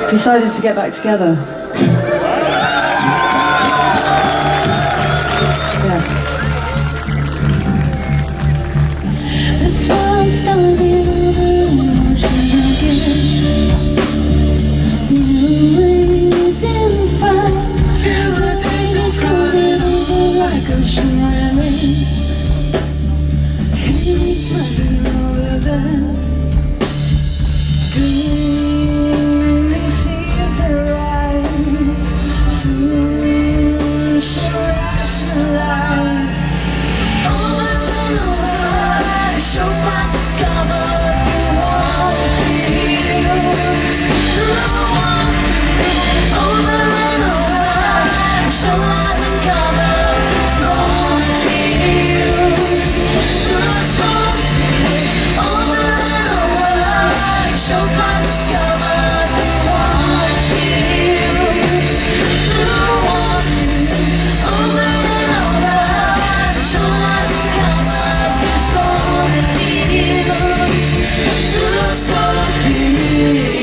decided to get back together. Yeah. This one started emotion again. Always in fight. Feel the days is coming over like ocean rain. Hate my feel older than gleaming seas arise. Soon she'll rationalize. Over and over, she'll find discover through all the fields. Through all fields. Over and over, she'll rise and cover the storm fields. Through storm fields. Over and over, she'll find discover through all the fields. Through all fields. Over and over, she'll rise and cover the storm fields. Through storm fields.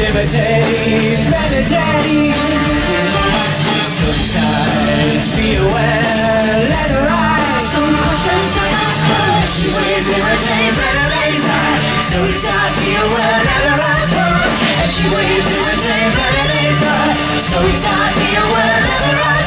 Imitate, meditate. Sometimes be aware, let her ride. Some cautions are not good. She waves, imitate, meditate. Sometimes be aware, let her ride. And she waves, imitate, meditate. Sometimes be aware, let her ride.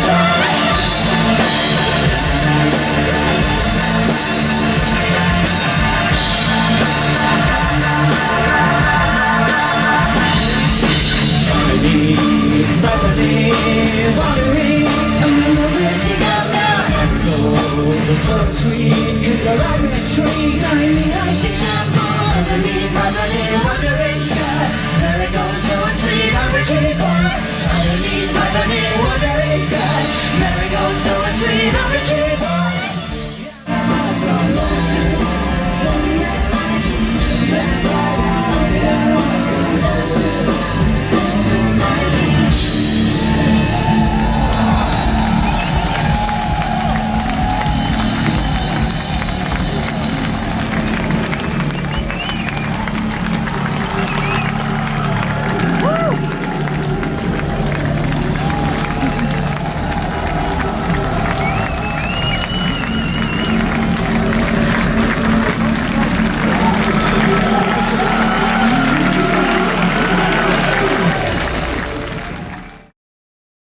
Wandering, I'm noticing out now. it's not sweet, cause we're right in the tree. I'm singing, wandering sky. There it goes, so it's sweet, I'm a cheap boy. Underneath, wandering